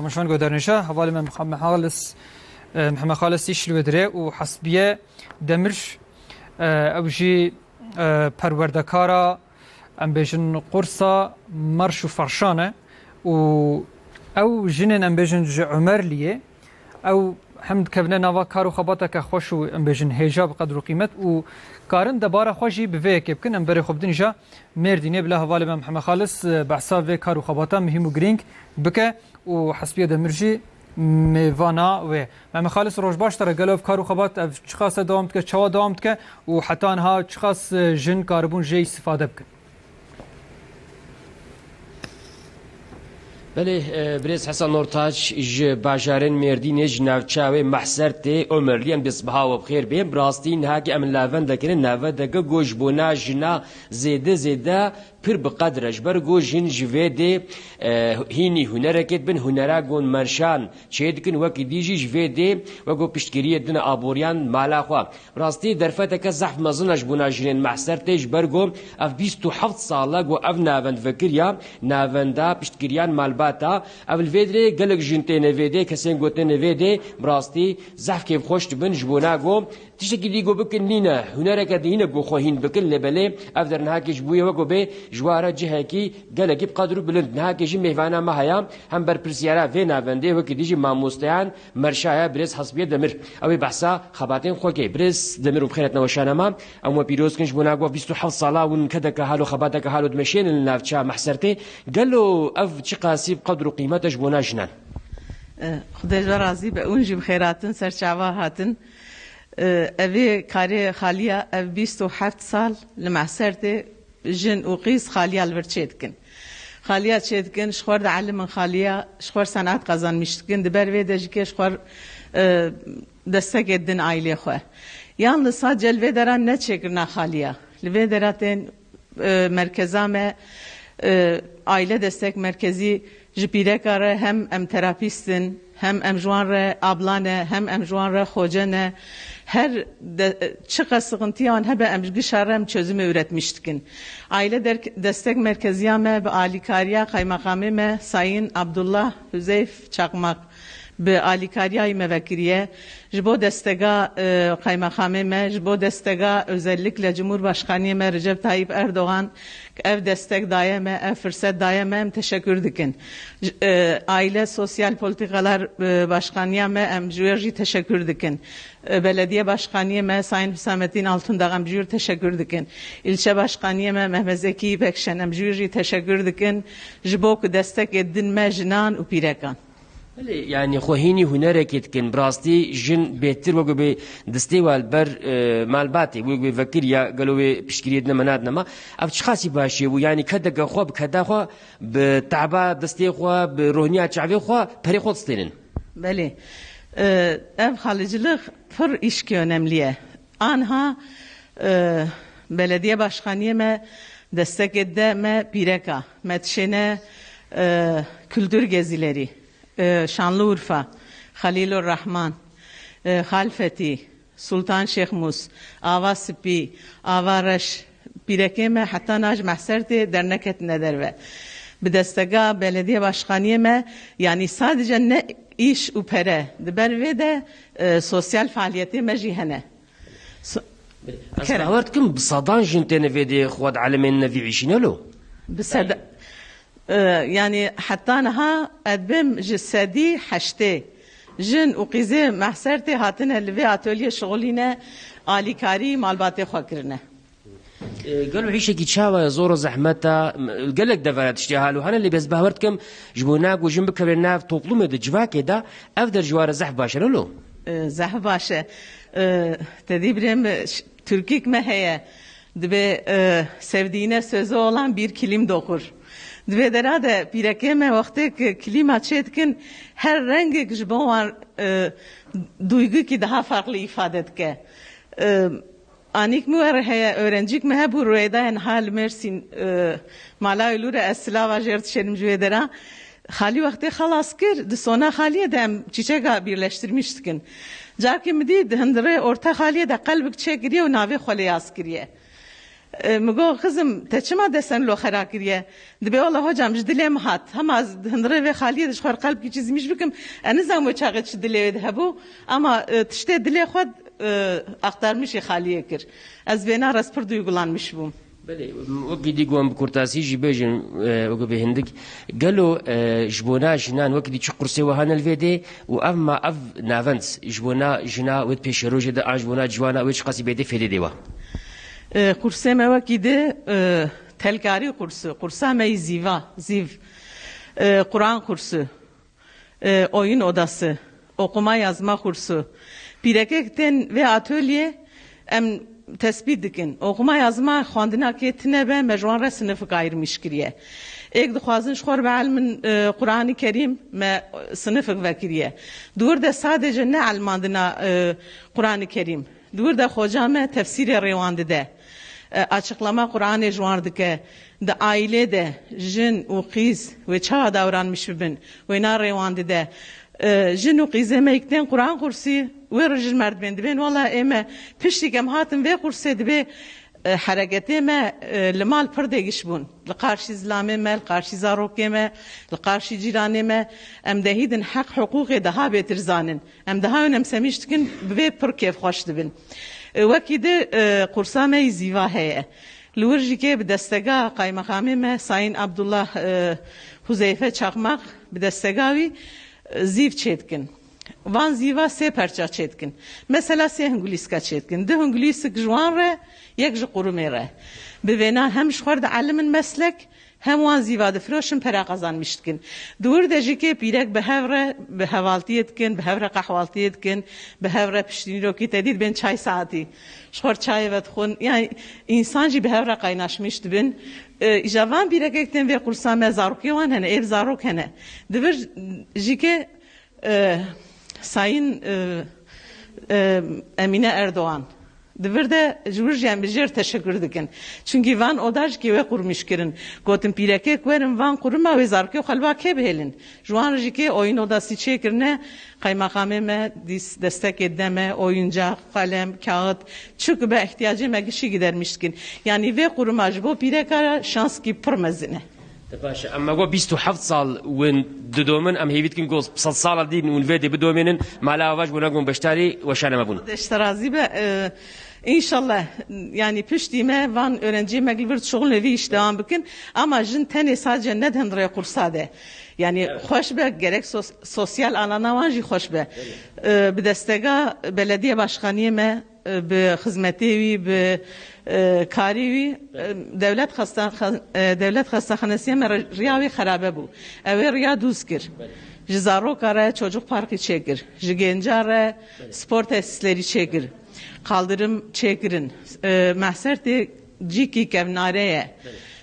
مشان گودرنشا حوالی من محمد خالص يشلو دري وحسبيه دمرش اوجي پروردكارا ام بيجن قرصا مرش فرشانه و او جنن ام بيجن عمر ليه او حمد كبنا نوا كارو خباتك خوشو ام بيجن هجاب قدر قيمت و كارن دبارة خوشي بفيك يمكن ام بري خبدن جا مردينه بلا حوالی من محمد خالص بحساب في كارو خباتا مهم جرينك بك و حسبيه دمرجي میوانا و من خالص روش باش ترى قالوا في كارو خبات شخاص دوامت که چوا دوامت که و حتی انها شخاص جن کاربون جی استفاده بکن. بله بريز حسن نورتاج ج باجارين مردين ج ناوچاوي محسرتي عمرليان بصباح وبخير بين براستين هاكي ام لافن دكن نافا دك گوش بونا جنا زيده پر بقدرش برگو جن جویده هینی هنرکت بن هنراگون مرشان چیدکن وکی دیجی جویده وگو پشتگیری دن آبوریان مالا خوا راستی درفته که زحف مزنش بونا جنین محسر تیج برگو اف 27 ساله گو اف ناوند فکریا ناوندا پشتگیریان مالباتا اول ویدره گلک جنته نویده کسین گوته نویده راستی زحف که خوشت بن جبونا گو تشتكي ديجو بكن لينا هناك دينا جو خوهين بكن لبلي أفدر نهاكش بويا وجو بي جوارا جهكي قال جيب قدروا بلند نهاكش ميفانا ما هيا هم بربرسيارا فينا فندي وكي ديجي مع مستعان مرشايا بريس حسبية دمر أو بحثا خباتين خوكي بريس دمر وبخيرتنا وشانا ما أو بيروز كنش بناقو في 27 صلاة ونكذا كهالو خباتا كهالو دمشين النافشا محسرتي قالوا أف شقاسي بقدروا قيمتش بناجنا خدای راضی به اونجی بخیراتن سرچاوا هاتن اوی کاری خالیا او 27 سال لمعسرت جن وقيس خالیا الورچید کن خالیا چید کن شخور علم خالیا شخور صنعت قزان مشتکن دبر و دجکه شخور دستک دن عائله خو یان لسا جلوه دران نه چکرنا خالیا لوه دراتن مرکزامه aile destek merkezi jipire kare hem em terapistin hem em juanre ablane hem em juanre hocane her çıka sıkıntıyan hebe em gişarem çözümü üretmiştikin. Aile destek merkeziyame ve alikariya kaymakamı me Sayın Abdullah Hüzeyf Çakmak به آلیکاریای موکریه جبو دستگاه قایمقامه ما جبو دستگاه özellikle Cumhurbaşkanı ما Recep Tayyip Erdoğan ev destek daime ev fırsat daime teşekkür dikin aile sosyal politikalar başkanıya ma emjuji teşekkür dikin belediye başkanıya ma Sayın Hüsamettin Altundağ emjur teşekkür dikin ilçe başkanıya ma Mehmet Zeki Bekşen emjuji teşekkür dikin jibok destek edin ma jinan u pirekan يعني خوهيني هنرك يتكن براستي جن بيتر وجو بي دستي والبر مالباتي وجو بي فكريا قالوا بي بشكريتنا منادنا ما أفتش خاسي باشي ويعني كذا خو بكذا خو بتعبا دستي خو بروهنيا شعبي خو بري خو تستينن. بله ev halıcılık fır işki önemliye. Anha belediye başkanıya me destek edde me pireka metşene kültür gezileri. Şanlıurfa, Halilur Rahman, Halfeti, Sultan Şehmus, Ava Sipi, Ava Reş, Pirekeme hatta naj mahserte dernek nederve. Bir destega belediye başkanıyeme yani sadece ne iş upere, diber de sosyal faaliyeti mecihene. أصلاً بصدان جنتين فيدي خواد علمين نفي عيشين له. بصدق يعني حتى نها أدبم جسدي حشتي جن وقيزة محسرتي هاتنا اللي في أتولي شغلنا آليكاري مالباتي خاكرنا قالوا عيشة كي تشاوى زور زحمتا قال لك دفعت اشتهال وهنا اللي بس بهورتكم جبوناك وجنبك كبرنا توبلوم دجواك ده أفضل جوار زحف باشا له زحف باشا تدبرم تركيك ما هي دبي sevdiğine sözü olan bir kilim dokur. Dve derade pirekeme vakti klima çetkin her rengi kışbağın duygu ki daha farklı ifade etke. Anik muar heye öğrencik mehe bu rüyadayn hal Mersin malayulure eslava jert şerim jüvedera hali vakti halas kir sonra haliye dem çiçeğe birleştirmiştikin. Jarki midi hindire orta haliye de kalbik çekiriye ve navi xoliyas kiriye. مگو خزم تچما دستن لو خراکریه دبی والله هجام جدلیم هات هم از هندره و خالیه دش خور قلب کی چیزی میش بکم انا زم و چاقت دلی دهبو اما تشته دلی خود اختار میشه خالیه کر از بینا راست پر duygulanmış bum. بله وقتی دیگم بکرتاسی جی بیشن وقتی به هندک قالو جبونا جنان وقتی چه قرصه وهان الفيدي واما اف نافنس جبونا جنا ود پیشروج ده جبونا جوانا وچ قصي بده فيدي ديوا قرصه ما وقتی telkari kursu, kursa meyziva, ziv, Kur'an kursu, oyun odası, okuma yazma kursu, pirekekten ve atölye em tespit dikin. Okuma yazma xwandina ketine be mecwan re sınıfı ayırmış kiriye. Ek dixwazin xwar be ilmin Kur'an-ı Kerim me sınıfı vekiriye. Dur de sadece ne almandina Kur'an-ı Kerim. Dur de hoca me tefsiri rewandi de. Açıklama Kur'an'ı jwardıke de ailede jin u qiz ve çağ davranmış bin ve nar rewandi de jin u qize mekten Kur'an kursi ve rejil merdbendi ben valla eme piştikem hatım ve kursi be hareketi me limal perdegiş bun karşı İslam'e me karşı zarokye me karşı cirane me em dehidin hak hukuki daha betir zanin em daha önemsemiştikin ve per keyf hoştu bin وكده قرصامه زیوا هست. لورجی که به دستگاه قایمقامی ما ساین عبدالله حذیفه چاقماق به دستگاهی زیو چیدکن. وان زیوا سه پرچه چیدکن. مثلا سه هنگلیسکا چیدکن. ده هنگلیسک جوان ره یک قرومه ره. به وینا هم شخورد علم مسلک هم وان زیوا دفروشن پرا قازanmıştkin. Dur deji ki pirek be havaltiyet kin, be havre kahvaltiyet kin, be havre piştini ro ki tedid ben çay saati. Şor çay ve khun yani insancı be havre kaynaşmıştı ben. Javan pirek ekten ve kursa mezarki wan hene ev zarok hene. Dur jike sayın Emine Erdoğan Diverde jurjen bijer teşekkür dikin. Çünkü van odaj ki ve kurmuş kirin. Gotin pireke kverin van kurma ve zarki xalba ke behelin. Juan jike oyun odası çekirne kaymakame me destek edeme oyuncak, kalem, kağıt çünkü be ihtiyacı me kişi gidermişkin. Yani ve kurmaj bu pirekara şans ki pırmezine. باشا اما هو 27 سال وين ددومن ام هيفيت كن جوز بصل سال دي ون فيدي بدومنن مالا واج بنقوم بشتري وشانا ما بون اشترازي be İnşallah yani piştiğime van öğrenciye gilbert şoğul nevi iş devam bikin ama jin tane sadece neden rey kursade yani hoş be gerek sosyal alana van jî hoş be bi destega belediye başkanıye me bi hizmeti bi karivi devlet hastanesiye me riyavi xarabe bu ev riya duzkir jizaro kare çocuk parkı çekir jigencara spor tesisleri çekir kaldırım çekirin mahserte ciki kevnareye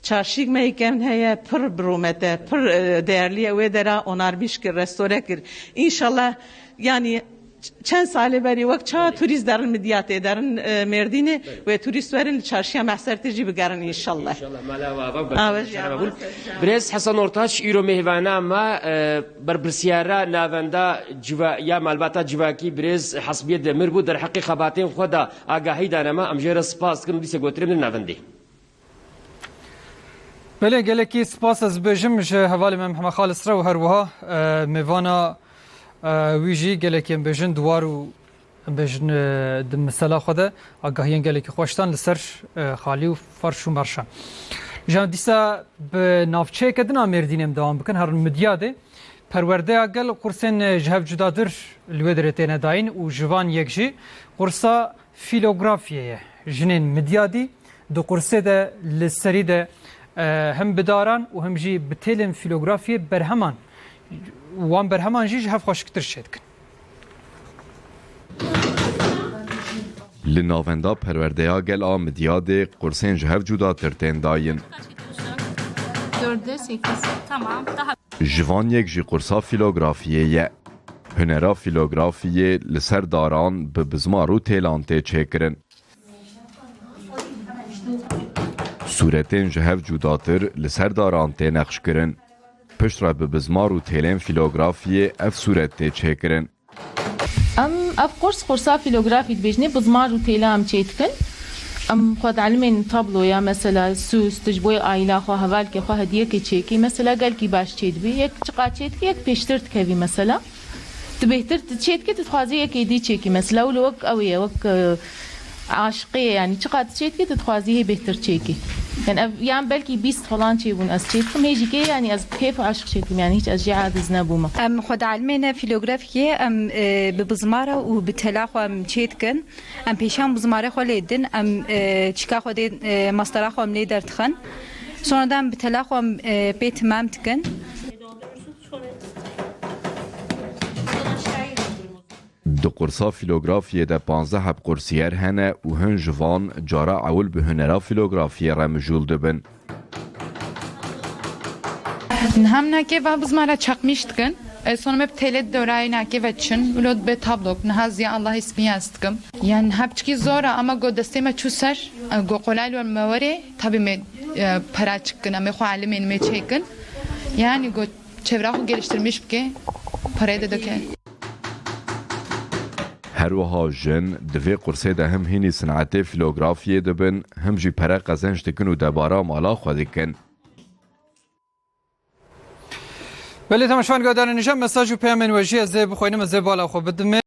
çarşık meykem heye pır bromete pır değerli ve dera onar bişkir restore kir inşallah yani çend sale beri vakt çağ turist derin midyat ederin merdini ve turistlerin çarşıya mahserte cibi gerin inşallah. İnşallah mala Brez Hasan Ortaç İro mehvana ma berbirsiyara navenda civa ya malbata civaki brez hasbiye demir bu der hakikatin xoda agahi danama amjera spas kin dise gotrem navendi. Bele geleki spas az bejim je havali Muhammed Khalis ra her wa mevana ویژی گله که بجن دوارو بجن دم مثلا خدا آگاهیان گله که خوشتن لسر خالی و فرش و مرشا جان دیسا به نافچه کدن آمردینم دوام بکن هر مدیاده پرورده اگل قرصن جهب جدادر لودرتین داین و جوان یکجی قرصا فیلوگرافیه جنین مدیادی دو قرصه ده لسری ده هم بداران و هم جی بتلم فیلوگرافیه برهمان وان برهمان جیج هف خوشکتر شد کن. لناوندا پرورده‌ها گل آمدیاد قرصین جهف جدا ترتین داین. 4'e 8 tamam daha. جوان یک جی قرصا فیلوگرافیه هنرا فیلوگرافیه لسر داران به بزمارو تیلانته چکرن. صورتین جهف جدا تر لسر دارانته نقش کرن. پشت را به بزمار و تیلین فیلوگرافیه اف صورت چکرن. اف قرصا فیلوگرافی بجنه بزمار و تیلام چیتکن. ام خود علمين طابلو يا مثلا سوس تجبوي عائلة خو هوالك خو هدية كي مثلا قال كي باش تشيد بي يك تقا تشيد كي يك بيشترت كبي مثلا تبهتر تشيد كي تتخوازي يك يدي تشيكي مثلا ولو وك أوية وك عاشقية يعني تقا تشيد كي تتخوازي هي بهتر تشيكي يعني بلكي بيست فلان شي بون از تشيدكم هيجي كي يعني از كيف عاشق شيكم يعني هيك از جعاد زنابوما ام خود علمنا فيلوغرافية ام ببزمارة وبتلاخو ام تشيدكن ام بيشان بزمارة خو ليدن ام تشكا خو دي ماسترا خو ام ليدر تخن sonradan بتلاخو ام بيت مام تكن دو قرصا فیلوگرافیه ده 15 هب قرصیار هنه و هن جوان جارا اول به هنرا فیلوگرافیه را مجول دبن. هم نکه و بزمارا چقمیشتکن sonra hep telet dorayı nake veçin ulod be tablok nahaz ya Allah ismi yastım yani hepçki zora ama go desteme çuser go kolay ol mevare tabi me para çıkın ama xo alimin me çekin yani go çevrahu geliştirmiş ki parayı da döke هەروەها ژن divê قورسê de hem hînî sinetê fîlografiyê dibin hem jî pere qezenc dikin û debara mala xwe dikin. بله تماشاوان گادان نجام مساج و پیام وجی از بخوینم از بالا خو بدم